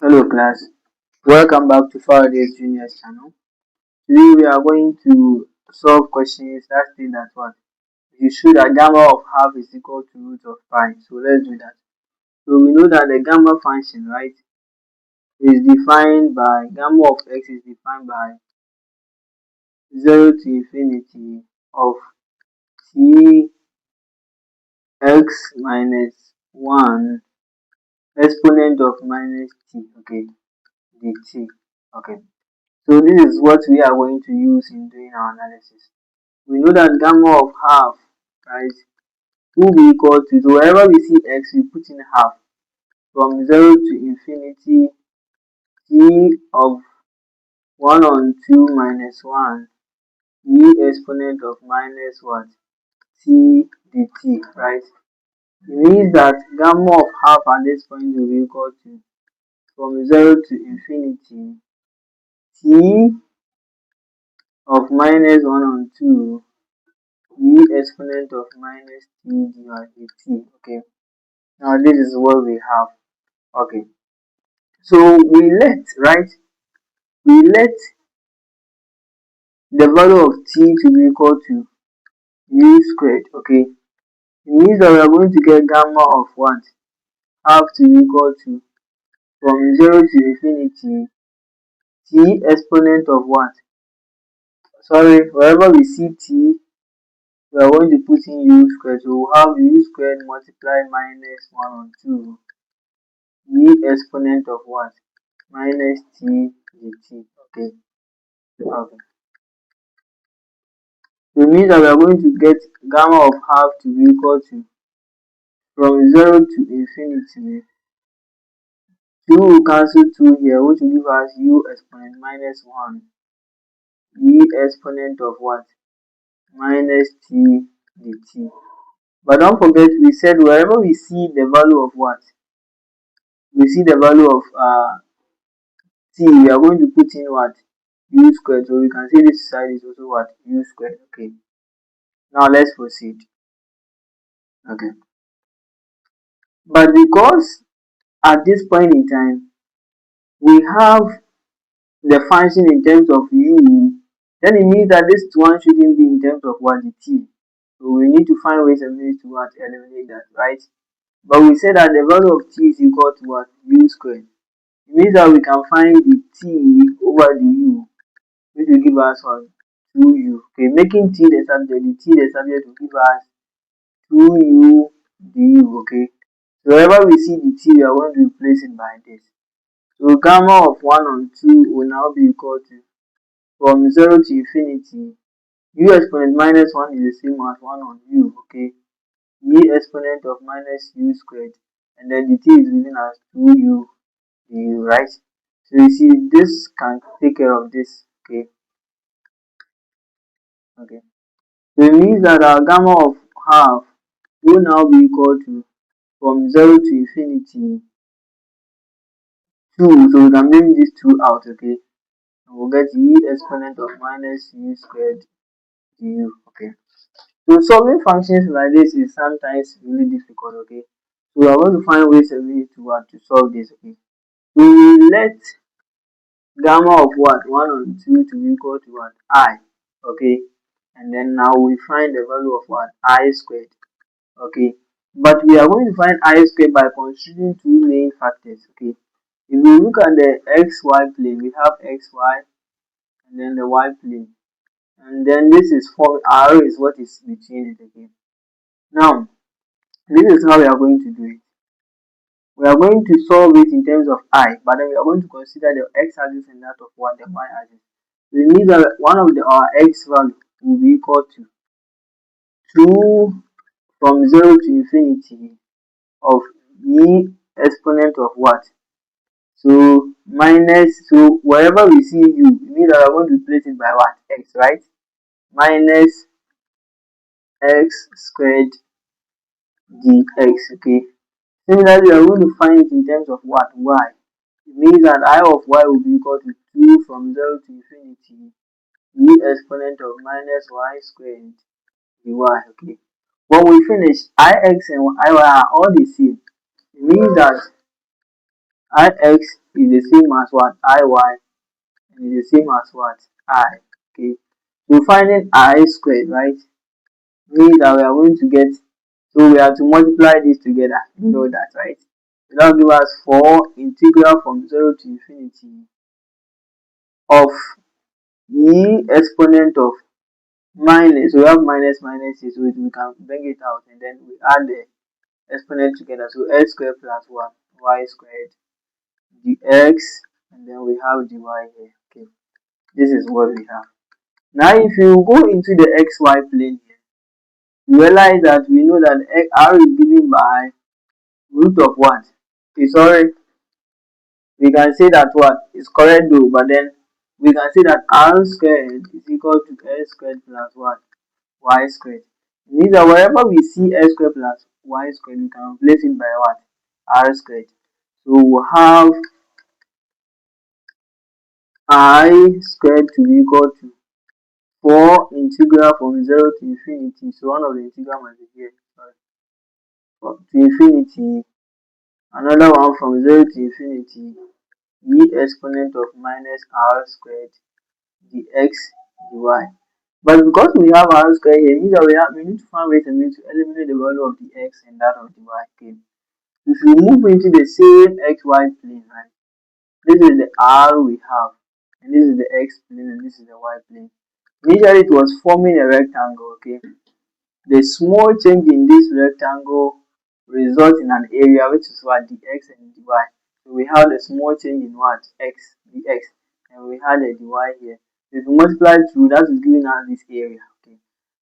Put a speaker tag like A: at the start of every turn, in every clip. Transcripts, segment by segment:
A: Hello class, welcome back to Faraday's Juniors channel. Today we are going to solve questions that state that what you show that gamma of half is equal to root of pi. So let's do that. So we know that the gamma function, right, is defined by gamma of x is defined by 0 to infinity of t x minus 1 exponent of minus t, okay, dt. Okay. So this is what we are going to use in doing our analysis. We know that gamma of half, right, will be equal to, so wherever we see x, we put in half. From 0 to infinity, t of 1 on 2 minus 1, e exponent of minus what? T dt, right? It means that gamma of half at this point will be equal to, from 0 to infinity, t of minus 1 on 2 e exponent of minus t divided by t. Okay, now this is what we have. Okay, so we let the value of t to be equal to u squared. Okay, it means that we are going to get gamma of what? Half to be equal to, from 0 to infinity, t exponent of what? Sorry, wherever we see t, we are going to put in u squared. So we'll have u squared multiply minus 1 on 2 e exponent of what? Minus t dt. Okay. Okay. So it means that we are going to get gamma of half to be equal to, from 0 to infinity, 2 will cancel 2 here, which will give us u exponent minus 1 e exponent of what? Minus t dt. But don't forget, we said wherever we see the value of what? We see the value of t, we are going to put in what? U squared. So we can say this side is also what? U squared. Okay. Now let's proceed. Okay. But because at this point in time we have the function in terms of u, then it means that this one shouldn't be in terms of what? The t. So we need to find ways and means to what? Eliminate that, right? But we said that the value of t is equal to what? U squared. It means that we can find the t over the u, which will give us what? 2u. Okay, making t the subject, the t the subject will give us 2u du. Okay. So wherever we see the t, we are going to replace it by this. So gamma of 1 on 2 will now be equal to, from 0 to infinity, u exponent minus 1 is the same as 1 on u. Okay. E exponent of minus u squared, and then the t is given as 2u du, right? So you see, this can take care of this. Okay. Okay. So it means that our gamma of half will now be equal to, from 0 to infinity, 2. So we can bring this 2 out. Okay. And we'll get e exponent of minus u squared du. Okay. So solving functions like this is sometimes really difficult. Okay. So we are going to find ways and means to solve this. Okay. So we let gamma of what? 1 on 2 to be equal to what? I. Okay. And then now we find the value of what? I squared. Okay, but we are going to find I squared by considering two main factors. Okay, if we look at the xy plane, we have xy and then the y plane, and then this is for r is what is between it. Okay, now this is how we are going to do it. We are going to solve it in terms of I, but then we are going to consider the x-axis and that of what the y-axis. So it means that one of our x value will be equal to 2 from 0 to infinity of e exponent of what? So minus, so wherever we see u, it means that we're going to replace it by what? X, right? Minus x squared dx. Okay. Similarly, we're going to find it in terms of what? Y. It means that I of y will be equal to 2 from 0 to infinity e exponent of minus y squared dy. Okay. When we finish, ix and iy are all the same. It means that ix is the same as what? Iy and is the same as what? I. Okay. So finding I squared, right, means that we are going to get, so we have to multiply this together. You know that, right? So that will give us 4 integral from 0 to infinity of e exponent of minus, so we have minus minus here, so we can bring it out and then we add the exponent together. So x squared plus 1 y squared dx, and then we have dy here. Okay, this is what we have. Now if you go into the xy plane here, you realize that we know that r is given by root of what? Okay, sorry, we can say that what is correct though, but then we can say that r squared is equal to x squared plus what? Y squared. It means that wherever we see x squared plus y squared, we can replace it by what? R squared. So we have I squared to be equal to 4 integral from 0 to infinity. So one of the integral must be here. Sorry. To infinity. Another one from 0 to infinity. E exponent of minus r squared dx dy. But because we have r squared here, it means that we need to find ways and means to eliminate the value of the x and that of the y. Okay. If you move into the same xy plane, right, this is the r we have, and this is the x plane, and this is the y plane. Initially, it was forming a rectangle. Okay, the small change in this rectangle results in an area which is what? The x and the y. So we have the small change in what? X, the x, and we had the dy here. If you multiply through, that is giving us this area. Okay.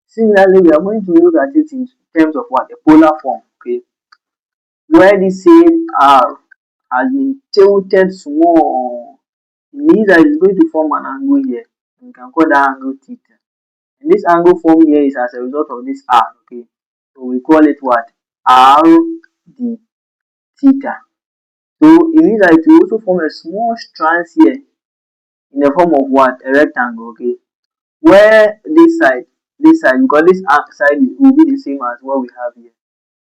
A: Similarly, we are going to look at it in terms of what? A polar form. Okay, where the same r has been tilted small, it means that it's going to form an angle here. We can call that angle theta. And this angle formed here is as a result of this r. Okay, so we call it what? R d theta. So it means that it will also form a small strand here in the form of what? A rectangle. Okay, where this side, because this side will be the same as what we have here,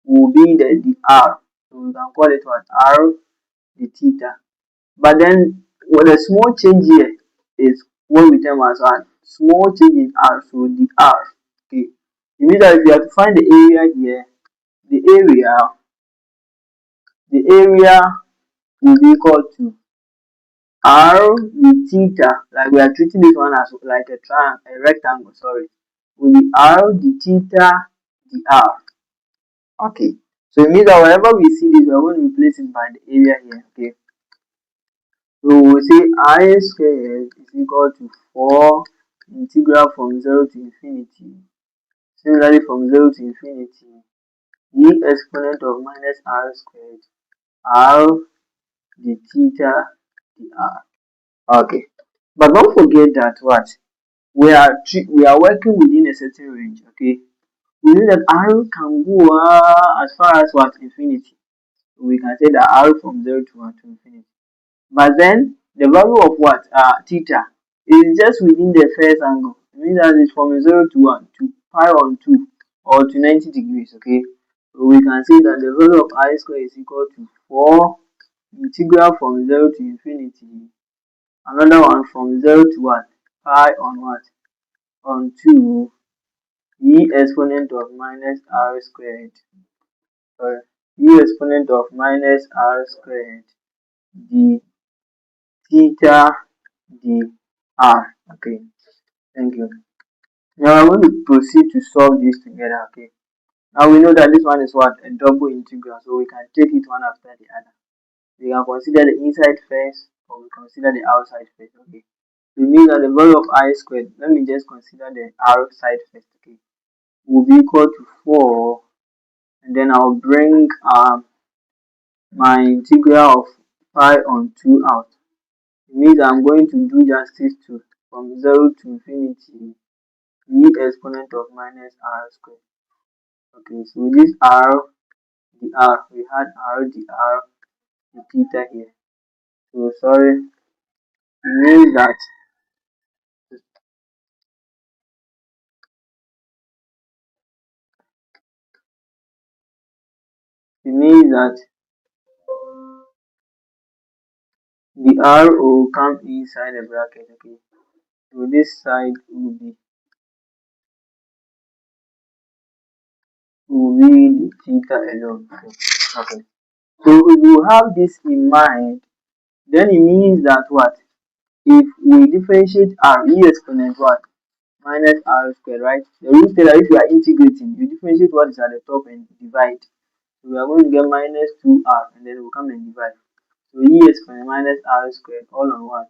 A: will be the r. So we can call it what? R the theta. But then what a small change here is what we term as a small change in r, so the r. Okay. It means that if you have to find the area here, the area the area will be equal to r the theta, like we are treating this one as like a triangle, a rectangle, sorry, will be r the theta the r. Okay. So it means that wherever we see this, we are going to replace it by the area here. Okay. So we say I squared is equal to 4 integral from 0 to infinity. Similarly, from 0 to infinity, e exponent of minus r squared r the theta the r. Okay, but don't forget that what we are working within a certain range. Okay, we know that r can go as far as what? Infinity. We can say that r from 0 to 1 to infinity. But then the value of what? Theta is just within the first angle. It means that it's from 0 to 1 to pi on 2 or to 90 degrees. Okay. So we can say that the value of I square is equal to 4 integral from 0 to infinity. Another one from 0 to what? Pi on what? On 2 e exponent of minus r squared. Sorry. E exponent of minus r squared d theta dr. Okay, thank you. Now I'm going to proceed to solve this together. Okay, now we know that this one is what? A double integral, so we can take it one after the other. We can consider the inside first, or we consider the outside first. Okay, it means that the value of I squared, let me just consider the outside first. Okay, will be equal to 4, and then I'll bring my integral of pi on 2 out. It means I'm going to do justice to from 0 to infinity e exponent of minus r squared. Okay, so with this r, the r, we had r, the r, the theta here. So sorry, it means that it means that The r will come inside the bracket. Okay, so this side will be the theta alone. Okay. So if you have this in mind, then it means that what? If we differentiate r, e exponent what? Minus r squared, right? The rule says that if you are integrating, you differentiate what is at the top and divide. So we are going to get minus 2r and then we'll come and divide. So e exponent minus r squared all on what?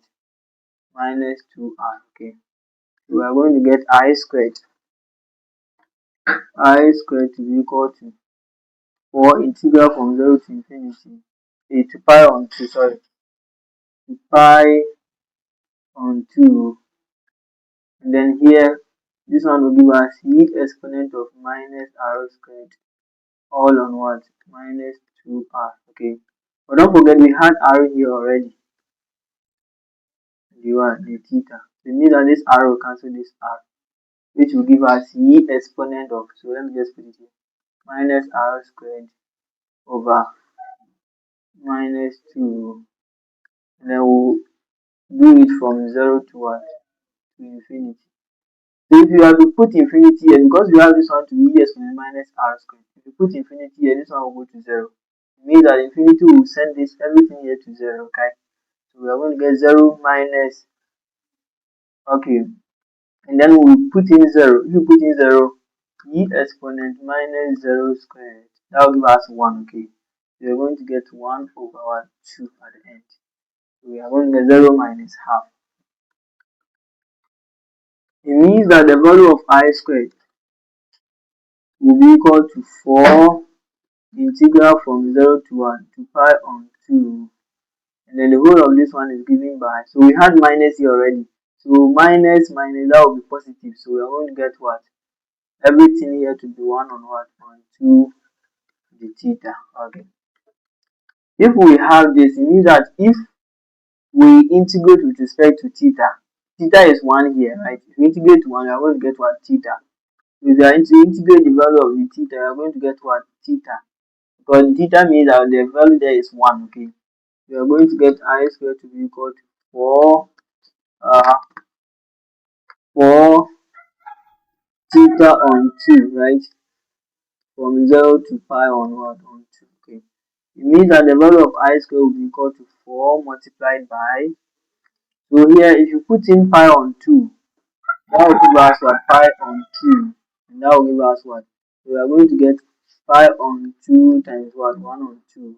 A: Minus 2r. Okay. So we are going to get I squared to be equal to 4 integral from 0 to infinity to pi on 2, sorry, to pi on 2, and then here this one will give us e exponent of minus r squared all on what? Minus 2r. Okay, but don't forget we had r here already, the theta. So it means that this r will cancel this r, which will give us e exponent of, so let me just put it here, minus r squared over minus 2, and then we'll do it from 0 to what? To infinity. So if you have to put infinity here, because we have this one to be e exponent minus r squared, if you put infinity here, this one will go to 0. It means that infinity will send this everything here to 0, okay? So we are going to get 0 minus, okay, and then we put in 0. If you put in 0, e exponent minus 0 squared, that will give us 1, okay? So we are going to get 1 over what? 2 at the end. So we are going to get 0 minus half. It means that the value of I squared will be equal to 4 integral from 0 to 1 to pi on 2, and then the whole of this one is given by, so we had minus here already, so minus that will be positive, so we are going to get what? Everything here to be 1 on what? On 2 the theta. Okay, if we have this, it means that if we integrate with respect to theta is 1 here, right? If we integrate to 1, we are going to get what? Theta. If we are to integrate the value of the theta, we are going to get what? Theta. Because theta means that the value there is 1, okay? We are going to get I squared to be equal to 4 4 theta on 2, right? From 0 to pi on what? On 2, okay? It means that the value of I squared will be equal to 4 multiplied by, so here if you put in pi on 2, that will give us what? Pi on 2, and that will give us what? So we are going to get pi on 2 times what? 1 on 2.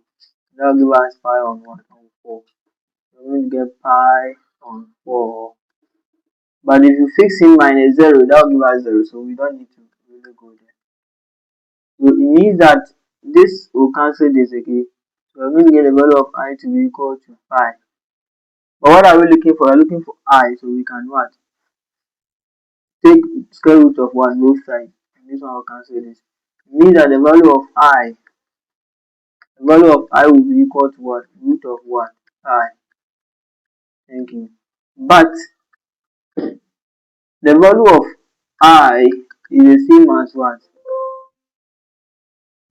A: That will give us pi on what? On 4. We are going to get pi on 4. But if you fix in minus 0, that will give us 0, so we don't need to really go there. So it means that this will cancel this, okay? So we're going to get the value of I to be equal to pi. But what are we looking for? We're looking for I, so we can what? Take square root of what? Both sides. And this one will cancel this. It means that the value of I will be equal to what? Root of what? I. Thank you. But the value of I is the same as what?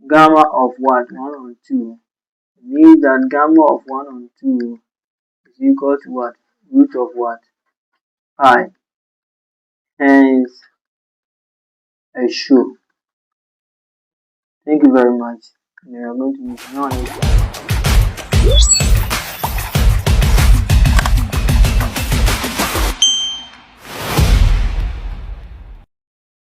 A: Gamma of what? 1 on 2. It means that gamma of 1 on 2 is equal to what? Root of what? I. Hence, a show. Thank you very much. And we are going to use